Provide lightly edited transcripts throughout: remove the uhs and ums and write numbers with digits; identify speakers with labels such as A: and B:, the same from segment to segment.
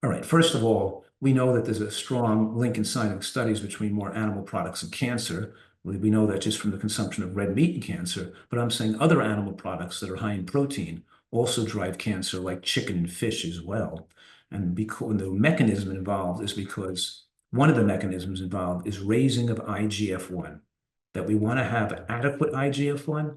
A: All right, first of all, we know that there's a strong link in scientific studies between more animal products and cancer. We know that just from the consumption of red meat and cancer, but I'm saying other animal products that are high in protein also drive cancer, like chicken and fish as well. And because the mechanism involved is because one of the mechanisms involved is raising of IGF-1, that we want to have adequate IGF-1,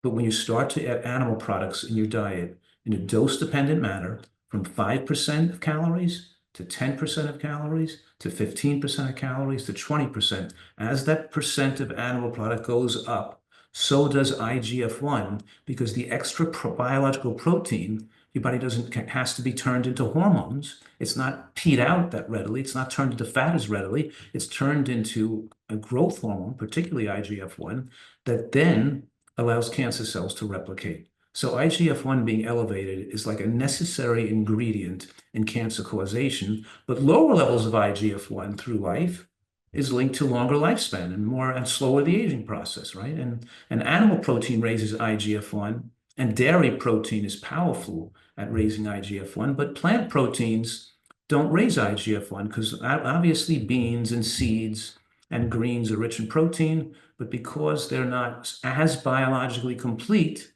A: but when you start to add animal products in your diet in a dose-dependent manner, from 5% of calories to 10% of calories to 15% of calories to 20%, as that percent of animal product goes up, so does IGF-1, because the extra biological protein, your body doesn't has to be turned into hormones. It's not peed out that readily. It's not turned into fat as readily. It's turned into a growth hormone, particularly IGF-1, that then allows cancer cells to replicate. So IGF-1 being elevated is like a necessary ingredient in cancer causation, but lower levels of IGF-1 through life is linked to longer lifespan and more and slower the aging process, right? And animal protein raises IGF-1, and dairy protein is powerful at raising IGF-1, but plant proteins don't raise IGF-1 because obviously beans and seeds and greens are rich in protein, but because they're not as biologically complete,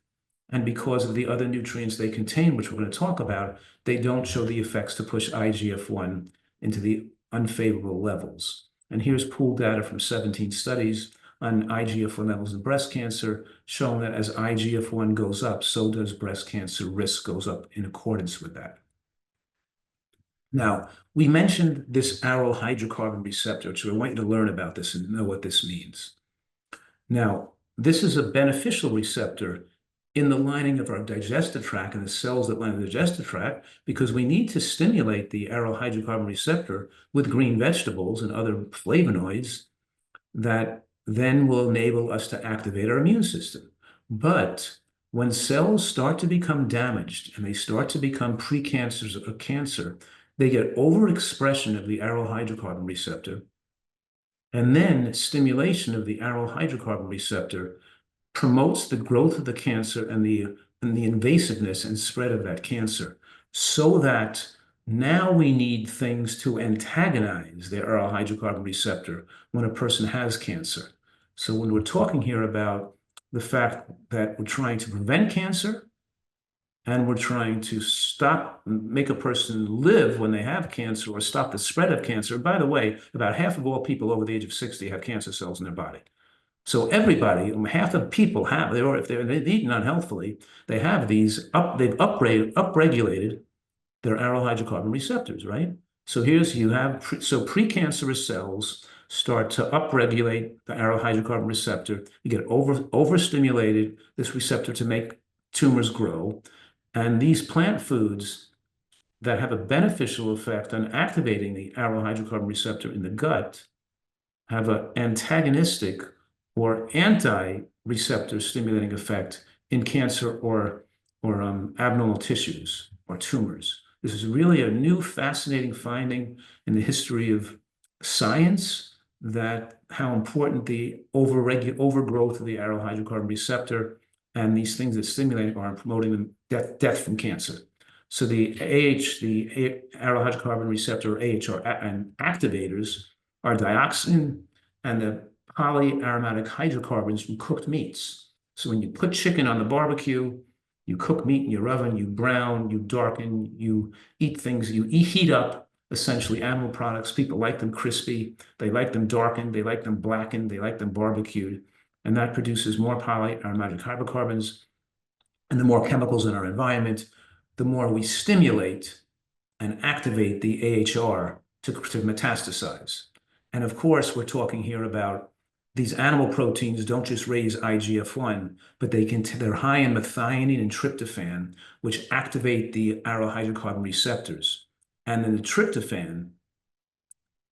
A: and because of the other nutrients they contain, which we're going to talk about, they don't show the effects to push IGF-1 into the unfavorable levels. And here's pooled data from 17 studies on IGF-1 levels in breast cancer, showing that as IGF-1 goes up, so does breast cancer risk goes up in accordance with that. Now, we mentioned this aryl hydrocarbon receptor, so I want you to learn about this and know what this means. Now, this is a beneficial receptor in the lining of our digestive tract and the cells that line the digestive tract, because we need to stimulate the aryl hydrocarbon receptor with green vegetables and other flavonoids that then will enable us to activate our immune system. But when cells start to become damaged and they start to become precancers or cancer, they get overexpression of the aryl hydrocarbon receptor, and then stimulation of the aryl hydrocarbon receptor promotes the growth of the cancer and the invasiveness and spread of that cancer, so that now we need things to antagonize the aryl hydrocarbon receptor when a person has cancer. So when we're talking here about the fact that we're trying to prevent cancer and we're trying to make a person live when they have cancer or stop the spread of cancer. By the way, about half of all people over the age of 60 have cancer cells in their body. So everybody, half the people have, if they've eaten unhealthily, they have these, they've upregulated their aryl hydrocarbon receptors, right? So precancerous cells start to upregulate the aryl hydrocarbon receptor. You get overstimulated this receptor to make tumors grow. And these plant foods that have a beneficial effect on activating the aryl hydrocarbon receptor in the gut have an antagonistic or anti-receptor stimulating effect in cancer or abnormal tissues or tumors. This is really a new fascinating finding in the history of science, that how important the overgrowth of the aryl hydrocarbon receptor and these things that stimulate it are promoting death from cancer. So the the aryl hydrocarbon receptor, AHR, and activators are dioxin and the polyaromatic hydrocarbons from cooked meats. So when you put chicken on the barbecue, you cook meat in your oven, you brown, you darken, you eat things, you heat up essentially animal products. People like them crispy, they like them darkened, they like them blackened, they like them barbecued, and that produces more polyaromatic hydrocarbons. And the more chemicals in our environment, the more we stimulate and activate the AHR to metastasize. And of course, we're talking here about these animal proteins don't just raise IGF-1, but they're high in methionine and tryptophan, which activate the aryl hydrocarbon receptors. And then the tryptophan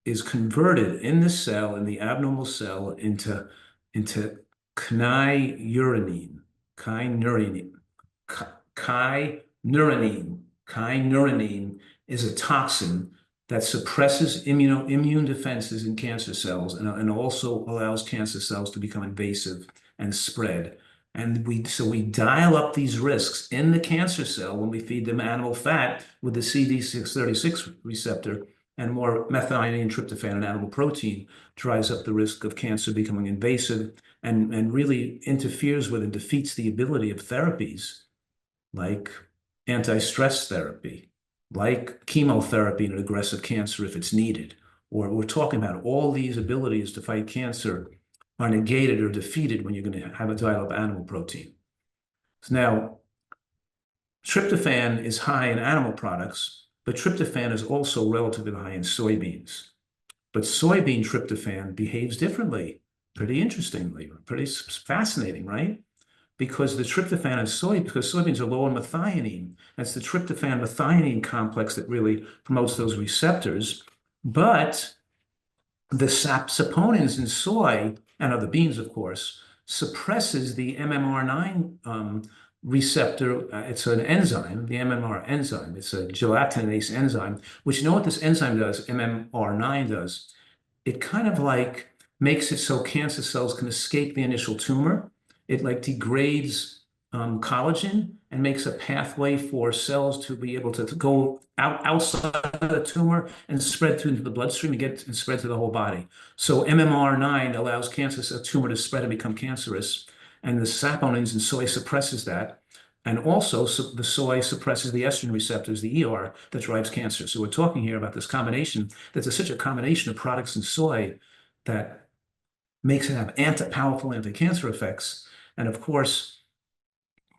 A: is converted in the cell, in the abnormal cell, into kynurenine. Kynurenine is a toxin that suppresses immune defenses in cancer cells and also allows cancer cells to become invasive and spread. And so we dial up these risks in the cancer cell when we feed them animal fat with the CD636 receptor, and more methionine and tryptophan and animal protein drives up the risk of cancer becoming invasive and really interferes with and defeats the ability of therapies like anti-stress therapy, like chemotherapy in an aggressive cancer if it's needed. Or we're talking about all these abilities to fight cancer are negated or defeated when you're going to have a dial up animal protein. So now, tryptophan is high in animal products, but tryptophan is also relatively high in soybeans. But soybean tryptophan behaves differently, pretty interestingly, pretty fascinating, right? Because the tryptophan in because soybeans are low in methionine. That's the tryptophan methionine complex that really promotes those receptors. But the saponins in soy and other beans, of course, suppresses the MMR9 receptor. It's an enzyme, the MMR enzyme. It's a gelatinase enzyme, which you know what this enzyme does, MMR9 does? It kind of like makes it so cancer cells can escape the initial tumor. It like degrades collagen and makes a pathway for cells to be able to go outside of the tumor and spread through into the bloodstream and spread to the whole body. So MMR9 allows a tumor to spread and become cancerous, and the saponins in soy suppresses that. And also, the soy suppresses the estrogen receptors, the ER, that drives cancer. So we're talking here about this combination. There's such a combination of products in soy that makes it have powerful anti-cancer effects. And of course,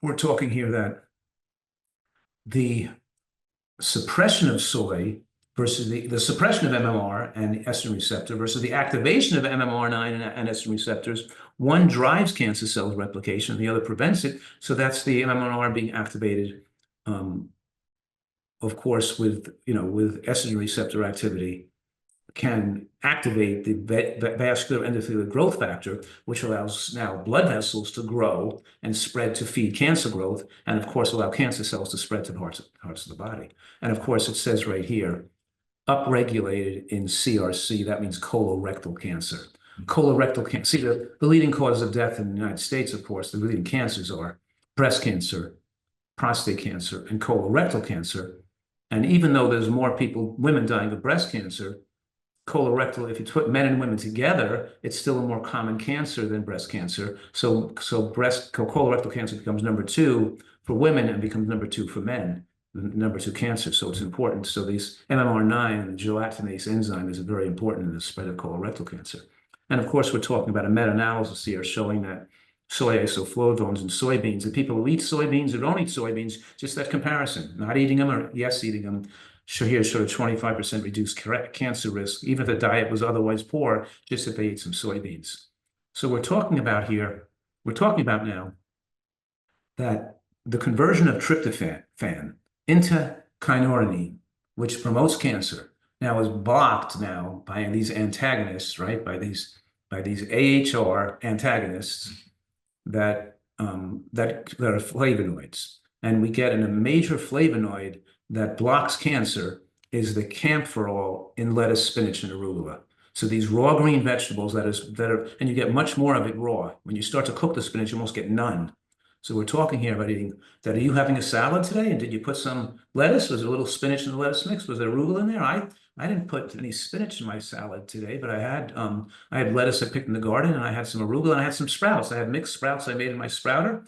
A: we're talking here that the suppression of soy versus the suppression of MMR and estrogen receptor versus the activation of MMR9 and estrogen receptors. One drives cancer cells replication, the other prevents it. So that's the MMR being activated, of course, with estrogen receptor activity can activate the vascular endothelial growth factor, which allows now blood vessels to grow and spread to feed cancer growth, and of course allow cancer cells to spread to parts of the body. And of course, it says right here, upregulated in CRC, that means colorectal cancer. Colorectal cancer, see, the leading causes of death in the United States, of course, the leading cancers are breast cancer, prostate cancer, and colorectal cancer. And even though there's more women dying of breast cancer, colorectal, if you put men and women together, it's still a more common cancer than breast cancer. So colorectal cancer becomes number 2 for women and becomes number 2 for men, the number 2 cancer. So it's important. So these MMR9, the gelatinase enzyme, is very important in the spread of colorectal cancer. And of course, we're talking about a meta-analysis here showing that soy isoflavones in soybeans, and people who eat soybeans or don't eat soybeans, just that comparison, not eating them or yes, eating them, here's sort of 25% reduced cancer risk, even if the diet was otherwise poor, just if they ate some soybeans. So we're talking about now that the conversion of tryptophan into kynurenine, which promotes cancer, now is blocked now by these antagonists, right? By these AHR antagonists that are flavonoids. And we get a major flavonoid that blocks cancer is the camphorol in lettuce, spinach, and arugula. So these raw green vegetables and you get much more of it raw. When you start to cook the spinach, you almost get none. So we're talking here about eating that. Are you having a salad today? And did you put some lettuce? Was there a little spinach in the lettuce mix? Was there arugula in there? I didn't put any spinach in my salad today, but I had lettuce I picked in the garden, and I had some arugula, and I had some sprouts. I had mixed sprouts I made in my sprouter.